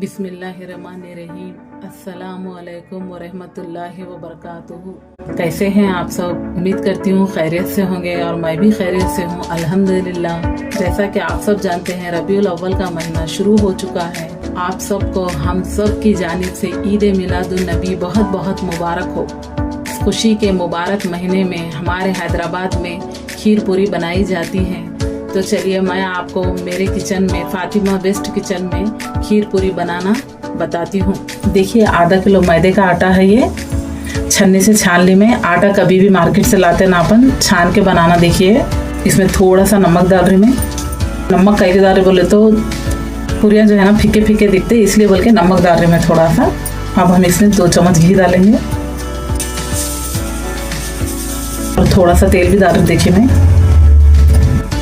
बिस्मिल्लाहिर्रहमानिर्रहीम। अस्सलामुअलैकुम वरहमतुल्लाहि वबरकातुहू। कैसे हैं आप सब? उम्मीद करती हूँ खैरियत से होंगे और मैं भी खैरियत से हूँ अल्हम्दुलिल्लाह। जैसा कि आप सब जानते हैं रबीउल अव्वल का महीना शुरू हो चुका है। आप सबको हम सब की जानिब से ईद मिलादुन नबी बहुत बहुत मुबारक हो। खुशी के मुबारक महीने में हमारे हैदराबाद में खीर पूरी बनाई जाती है। तो चलिए मैं आपको मेरे किचन में फातिमा बेस्ट किचन में खीर पूरी बनाना बताती हूँ। देखिए आधा किलो मैदे का आटा है, ये छन्नी से छान ली मैं। आटा कभी भी मार्केट से लाते ना अपन, छान के बनाना। देखिए इसमें थोड़ा सा नमक डाल रही मैं। नमक कई डाल रही बोले तो पूरियाँ जो है ना फीके फीके दिखते, इसलिए बोल के नमक डाल रही मैं थोड़ा सा। अब हम इसमें 2 चम्मच घी डालेंगे और थोड़ा सा तेल भी डाल रही। देखिए मैं,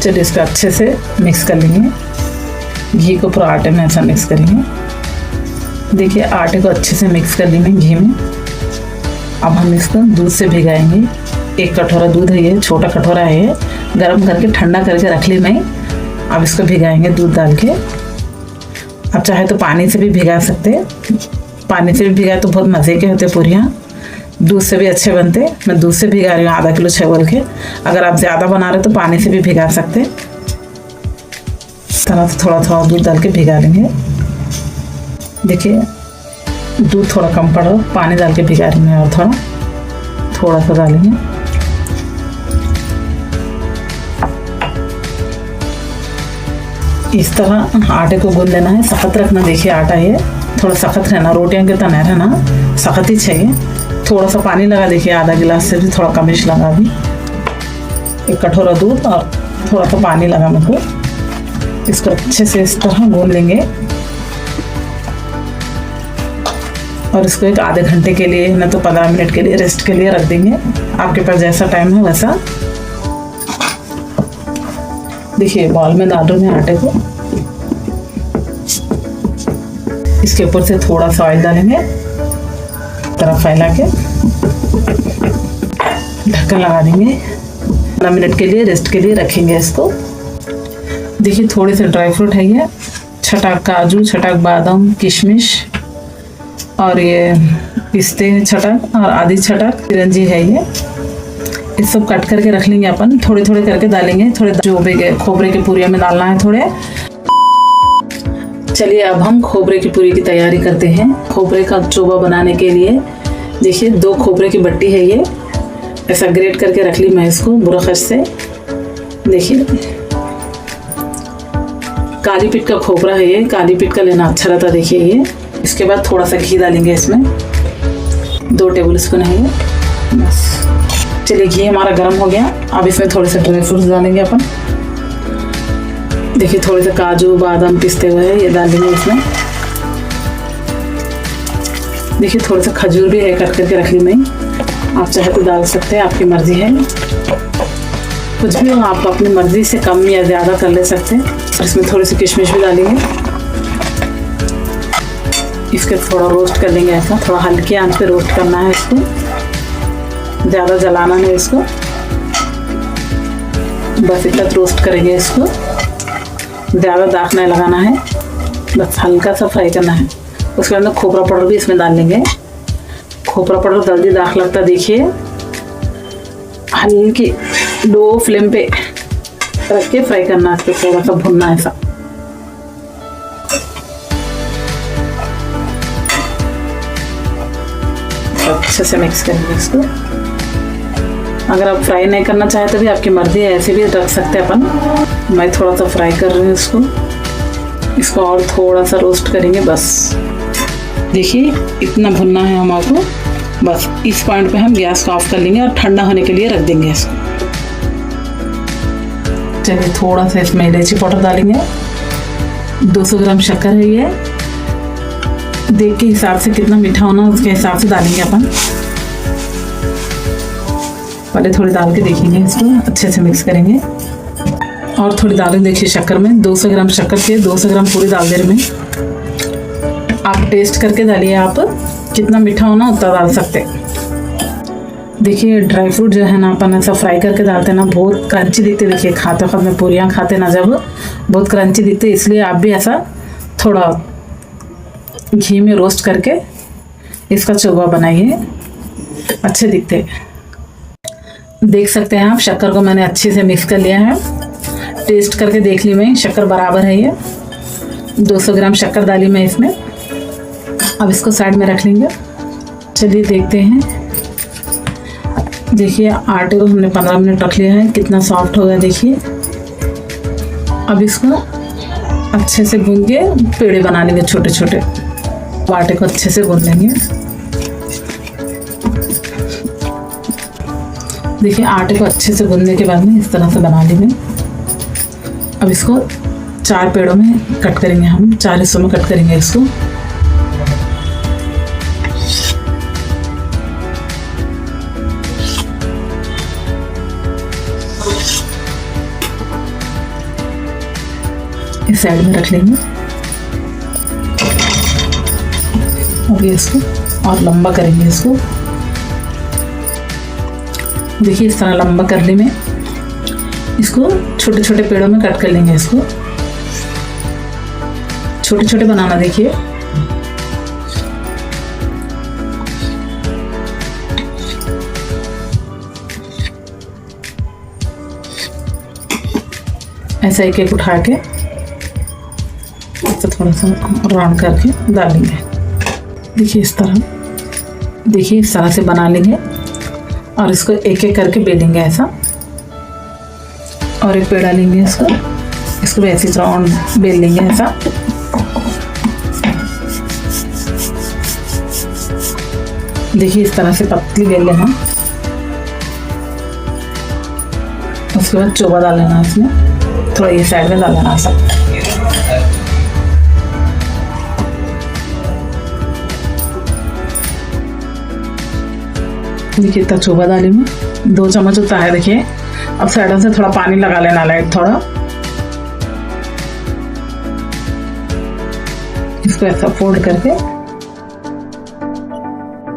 चलिए इसको अच्छे से मिक्स कर लेंगे। घी को पूरा आटे में ऐसा मिक्स करेंगे। देखिए आटे को अच्छे से मिक्स कर ली मैं घी में। अब हम इसको दूध से भिगाएंगे। 1 कटोरा दूध है, ये छोटा कटोरा है, ये गर्म करके ठंडा करके रख ली मैं। अब इसको भिगाएंगे दूध डाल के। अब चाहे तो पानी से भी भिगा सकते, पानी से भी भिगाए तो बहुत मज़े के होते पूरियाँ। दूध से भी अच्छे बनते। मैं दूध से भिगा रही हूँ आधा किलो चावल के। अगर आप ज़्यादा बना रहे तो पानी से भी भिगा सकते। इस तरह से थोड़ा थोड़ा दूध डाल के भिगा लेंगे। देखिए दूध थोड़ा कम पड़ रहा, पानी डाल के भिगा रही हूँ और थोड़ा सा डालेंगे। इस तरह आटे को गूंद लेना है, सख्त रखना। देखिए आटा ये थोड़ा सख्त रहना, रोटियां की तरह नहीं रहना, सख्त ही चाहिए। थोड़ा सा पानी लगा, देखिए आधा गिलास से भी थोड़ा कमिश लगा। अभी 1 कटोरा दूध और थोड़ा सा पानी लगा मुझको। इसको अच्छे से इस तरह गूंद लेंगे और इसको एक आधे घंटे के लिए न तो 15 मिनट के लिए रेस्ट के लिए रख देंगे। आपके पास जैसा टाइम है वैसा। देखिए बॉल में डाल रही हूँ आटे को। इसके ऊपर से थोड़ा सा ऑयल डालेंगे, तरफ फैला के ढक्कन लगा देंगे। 15 मिनट के लिए रेस्ट के लिए रखेंगे इसको। देखिए थोड़े से ड्राई फ्रूट है, ये छटाक काजू, छटाक बादाम, किशमिश और ये पिस्ते छटाक और आधी छटाक चिरंजी है। ये सब कट करके रख लेंगे अपन। थोड़े थोड़े करके डालेंगे, थोड़े चोबे के खोबरे के पूरिया में डालना है थोड़े। चलिए अब हम खोबरे की पूरी की तैयारी करते हैं। खोबरे का चोबा बनाने के लिए देखिए 2 खोबरे की बट्टी है, ये ऐसा ग्रेट करके रख ली मैं इसको बुरखश से। देखिए काली पीट का खोबरा है, ये काली पीट का लेना अच्छा रहता। देखिए ये इसके बाद थोड़ा सा घी डालेंगे इसमें, 2 टेबल स्पून है ये बस। चलिए घी हमारा गर्म हो गया। अब इसमें थोड़े से ड्राई फ्रूट्स डालेंगे अपन। देखिए थोड़े से काजू बादाम पिस्ते हुए हैं, ये डाल देंगे इसमें। देखिए थोड़ा सा खजूर भी है, कट करके रख ली मैं। आप चाहे तो डाल सकते हैं, आपकी मर्जी है। कुछ भी हो आप अपनी मर्जी से कम या ज़्यादा कर ले सकते हैं। और इसमें थोड़ी सी किशमिश भी डालेंगे। इसके थोड़ा रोस्ट कर लेंगे, ऐसा थोड़ा हल्की आंच पे रोस्ट करना है इसको, ज़्यादा जलाना नहीं इसको। बस इतना रोस्ट करेंगे इसको, ज़्यादा दाग नहीं लगाना है, बस हल्का सा फ्राई करना है। उसके अंदर खोपरा पाउडर भी इसमें डाल लेंगे। खोपरा पाउडर जल्दी दाग लगता। देखिए हल्की लो फ्लेम पे रख के फ्राई करना है, इसको थोड़ा सा भुनना है ऐसा। अच्छे से मिक्स करेंगे इसको। अगर आप फ्राई नहीं करना चाहे तो भी आपकी मर्जी है, ऐसे भी रख सकते हैं अपन। मैं थोड़ा सा फ्राई कर रही हूँ इसको और थोड़ा सा रोस्ट करेंगे बस। देखिए इतना भुनना है हमारे। बस इस पॉइंट पे हम गैस को ऑफ कर लेंगे और ठंडा होने के लिए रख देंगे इसको। चलिए थोड़ा सा इसमें इलायची पाउडर डालेंगे। 200 ग्राम शक्कर है, ये देख के हिसाब से कितना मीठा होना उसके हिसाब से डालेंगे अपन। पहले थोड़ी डाल के देखेंगे, इसको अच्छे से मिक्स करेंगे और थोड़ी डालें। देखिए शक्कर में 200 ग्राम शक्कर के 200 ग्राम पूरी डाल दे रही मैं। आप टेस्ट करके डालिए, आप कितना मीठा होना उतना डाल सकते। देखिए ड्राई फ्रूट जो है ना अपन ऐसा फ्राई करके डालते हैं ना, बहुत क्रंची दिखते। देखिए खाते वक्त में पूरियाँ खाते ना जब बहुत क्रंची दिखते, इसलिए आप भी ऐसा थोड़ा घी में रोस्ट करके इसका चोबा बनाइए, अच्छे दिखते हैं। देख सकते हैं आप, शक्कर को मैंने अच्छे से मिक्स कर लिया है। टेस्ट करके देख ली मैं, शक्कर बराबर है। ये 200 ग्राम शक्कर डाली मैं इसमें। अब इसको साइड में रख लेंगे। चलिए देखते हैं। देखिए आटे को हमने 15 मिनट रख लिया है, कितना सॉफ्ट हो गया देखिए। अब इसको अच्छे से भून के पेड़े बना लेंगे छोटे छोटे। आटे को अच्छे से भून लेंगे। देखिए आटे को अच्छे से भूनने के बाद में इस तरह से बना ली मैं। अब इसको 4 पेड़ों में कट करेंगे हम, 4 हिस्सों में कट करेंगे इसको। इस साइड में रख लेंगे। अब ये इसको और लंबा करेंगे इसको। देखिए इस तरह लंबा कर ली मैं। इसको छोटे छोटे पेड़ों में कट कर लेंगे। इसको छोटे छोटे बनाना। देखिए ऐसा एक एक उठा के इससे थोड़ा सा राउंड करके डालेंगे। देखिए इस तरह, देखिए इस तरह से बना लेंगे और इसको एक एक करके बेलेंगे ऐसा। और एक पेड़ा लेंगे इसको भी ऐसी राउंड बेल लेंगे ऐसा। देखिए इस तरह से पतली बेल लेना। उसके बाद चोबा डाल लेना इसमें, थोड़ा ये साइड में डाल लेना ऐसा। देखिए इतना चोबा डाली में 2 चम्मच होता है। देखिए अब साइडों से थोड़ा पानी लगा लेना, लाइट थोड़ा। इसको ऐसा फोल्ड करके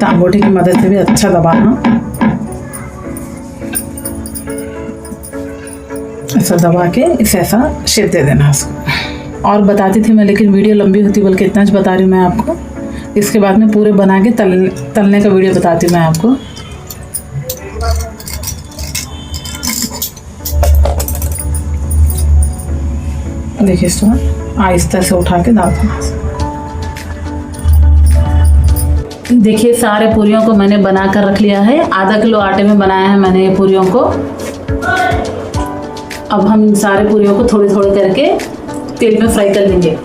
अंगूठी की मदद से भी अच्छा दबाना। ऐसा दबा के इसे ऐसा शेप दे देना इसको। और बताती थी मैं, लेकिन वीडियो लंबी होती, बल्कि इतना ज बता रही हूँ मैं आपको। इसके बाद में पूरे बना के तलने का वीडियो बताती हूँ मैं आपको। देखिए इसको आहिस्ता से उठा के डाल देना। देखिए सारे पूरियों को मैंने बना कर रख लिया है। आधा किलो आटे में बनाया है मैंने ये पूरियों को। अब हम इन सारे पूरियों को थोड़ी थोड़ी करके तेल में फ्राई कर लेंगे।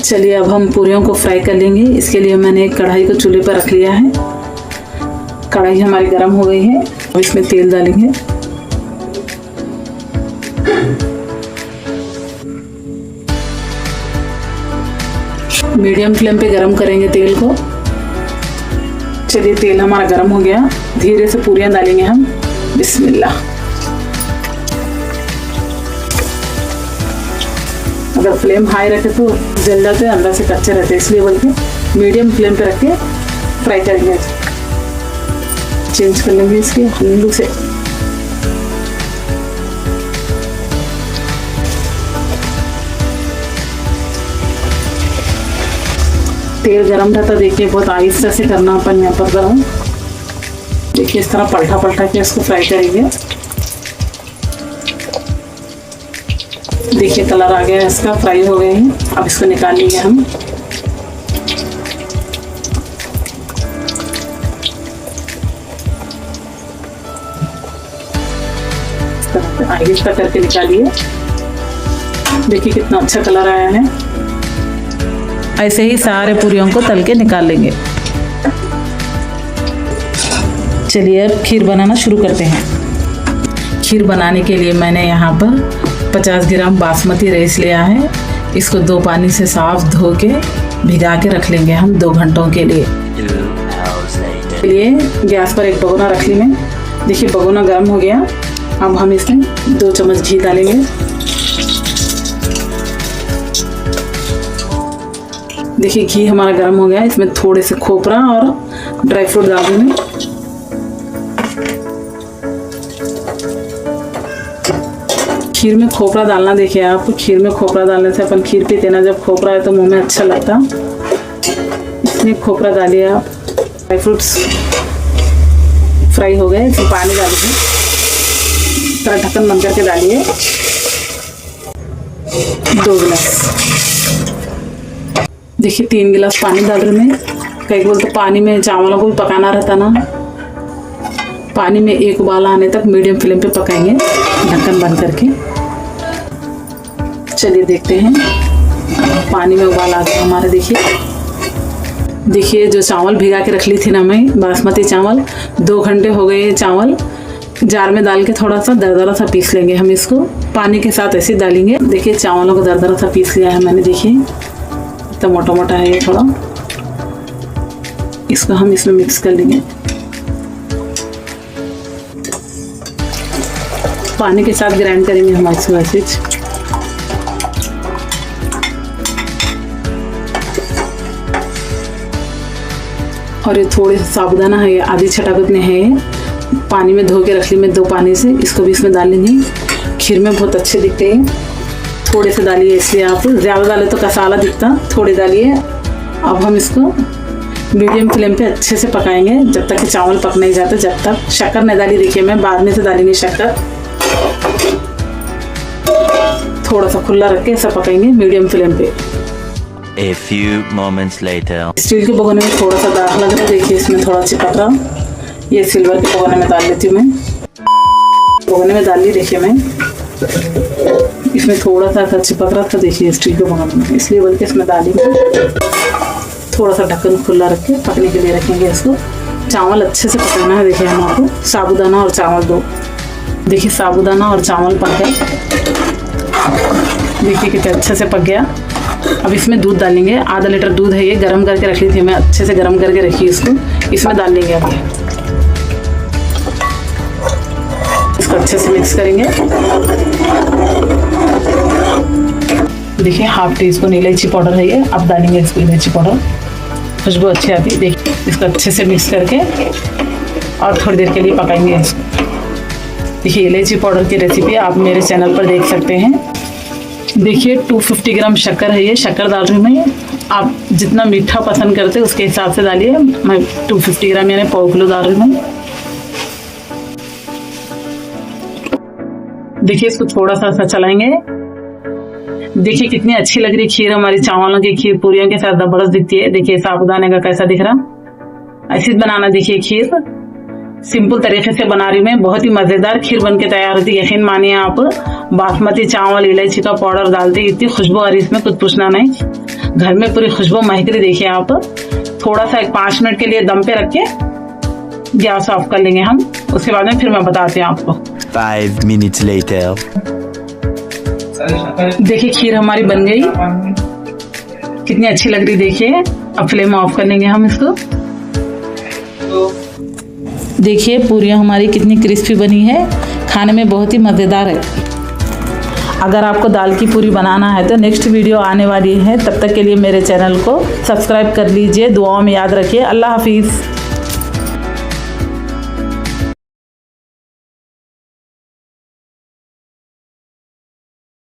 चलिए अब हम पूरियों को फ्राई कर लेंगे। इसके लिए मैंने एक कढ़ाई को चूल्हे पर रख लिया है। कढ़ाई हमारी गर्म हो गई है। अब इसमें तेल डालेंगे। मीडियम फ्लेम पे गरम करेंगे तेल को। चलिए तेल हमारा गरम हो गया। धीरे से पूरियां डालेंगे हम। बिस्मिल्लाह। अगर फ्लेम हाई रखे तो जल जाते हैं, अंदर से कच्चे रहते हैं, इसलिए बोल के मीडियम फ्लेम पे रख के फ्राई करेंगे। चेंज कर लेंगे इसके हल्लू से। तेल गरम रहता, देखिए बहुत आहिस्ता से करना अपन यहाँ पर गरम। देखिए इस तरह पलटा पलटा के इसको फ्राई करेंगे। देखिए कलर आ गया इसका, फ्राई हो गए हैं। अब इसको निकाल लेंगे हम। आहिस्ता करके निकालिए। देखिए कितना अच्छा कलर आया है। ऐसे ही सारे पूरियों को तल के निकाल लेंगे। चलिए अब खीर बनाना शुरू करते हैं। खीर बनाने के लिए मैंने यहाँ पर 50 ग्राम बासमती राइस लिया है। इसको 2 पानी से साफ धो के भिगा के रख लेंगे हम 2 घंटों के लिए। गैस पर एक भगोना रख ली मैं। देखिए भगोना गर्म हो गया। अब हम इसमें 2 चम्मच घी डालेंगे। देखिए घी हमारा गर्म हो गया। इसमें थोड़े से खोपरा और ड्राई फ्रूट डाल देंगे। खीर में खोपरा डालना, देखिए आप, खीर में खोपरा डालने से अपन खीर पीते ना, जब खोपरा है तो मुंह में अच्छा लगता। इसमें खोपरा डालिए आप। ड्राई फ्रूट्स फ्राई हो गए, इसमें पानी डालिए, थोड़ा ढक्कन बंद करके डालिए। 2 गिलास, देखिए 3 गिलास पानी डाल रही मैं। कई बोल तो पानी में चावलों को भी पकाना रहता ना, पानी में 1 उबाला आने तक मीडियम फ्लेम पे पकाएंगे ढक्कन बंद करके। चलिए देखते हैं, पानी में उबाल आ गया हमारे। देखिए जो चावल भिगा के रख ली थी ना मैं, बासमती चावल, 2 घंटे हो गए। चावल जार में डाल के थोड़ा सा दरदरा सा पीस लेंगे हम इसको, पानी के साथ ऐसे डालेंगे। देखिए चावलों को दरदरा सा पीस लिया है मैंने, देखिए इतना मोटा मोटा है ये थोड़ा। इसको हम इसमें मिक्स कर लेंगे, पानी के साथ ग्राइंड करेंगे हम इसको ऐसे। और ये थोड़े साबुदाना है, आधी छटाकत में है, पानी में धो के रख ली मैं 2 पानी से। इसको भी इसमें डाल लेंगे, खीर में बहुत अच्छे दिखते हैं। थोड़े से डालिए, इसलिए आप ज़्यादा डाले तो कसाला दिखता, थोड़े डालिए। अब हम इसको मीडियम फ्लेम पे अच्छे से पकाएंगे जब तक कि चावल पक नहीं जाते। जब तक शक्कर नहीं डाली, देखिए मैं बाद में से डालेंगे शक्कर। थोड़ा सा खुला रख के ऐसा पकाएंगे मीडियम फ्लेम पे। A few moments later. Steel के भगोने में थोड़ा सा दाग लग रहा है, देखिए इसमें थोड़ा चिपक रहा। ये सिल्वर के भगोने में डाल लेती हूँ मैं, भगोने में डाल ली। देखिए मैं इसमें थोड़ा सा चिपक रहा था, देखिए स्टील के भगोने में, इसलिए बोल के इसमें डालेंगे। थोड़ा सा ढक्कन खुला रख के पकने के लिए रखेंगे इसको। चावल अच्छे से पकाना है। देखिए हम आपको साबुदाना और चावल 2, देखिए साबुदाना और चावल पक गए, देखिए कितने अच्छे से पक गया। अब इसमें दूध डालेंगे, आधा लीटर दूध है ये, गरम करके रख ली थी मैं, अच्छे से गरम करके रखी इसको, इसमें डाल लेंगे। अब इसको अच्छे से मिक्स करेंगे। देखिए 1/2 टीस्पून इलायची पाउडर है ये, अब डालेंगे इसको इलायची पाउडर, खुशबू अच्छी आती है। देखिए इसको अच्छे से मिक्स करके और थोड़ी देर के लिए पकाएंगे इसको। देखिए इलायची पाउडर की रेसिपी आप मेरे चैनल पर देख सकते हैं। देखिए 250 ग्राम शक्कर है ये, शक्कर डाल रही हूँ मैं। आप जितना मीठा पसंद करते हैं उसके हिसाब से डालिए। मैं 250 ग्राम यानी 1/4 किलो डाल रही हूँ। देखिए इसको थोड़ा सा चलाएंगे। देखिए कितनी अच्छी लग रही खीर हमारी, चावलों की खीर पूरियों के साथ जबरदस्त दिखती है। देखिए साबुदाने का कैसा दिख रहा, ऐसे बनाना। देखिए खीर सिंपल तरीके से बना रही मैं, बहुत ही मजेदार खीर बन के तैयार होती है। यकीन मानिए आप, बासमती चावल, इलायची का पाउडर डालते इतनी खुशबू आ रही, इसमें कुछ पूछना नहीं, घर में पूरी खुशबू महक रही। देखिए आप थोड़ा सा 5 मिनट के लिए दम पे रख के गैस ऑफ कर लेंगे हम, उसके बाद में फिर मैं बताती हूँ आपको। 5 minutes later. देखिए खीर हमारी बन गई, कितनी अच्छी लग रही। देखिए अब फ्लेम ऑफ कर लेंगे हम इसको। देखिए पूरियाँ हमारी कितनी क्रिस्पी बनी है, खाने में बहुत ही मज़ेदार है। अगर आपको दाल की पूरी बनाना है तो नेक्स्ट वीडियो आने वाली है, तब तक के लिए मेरे चैनल को सब्सक्राइब कर लीजिए। दुआओं में याद रखिए। अल्लाह हाफिज़।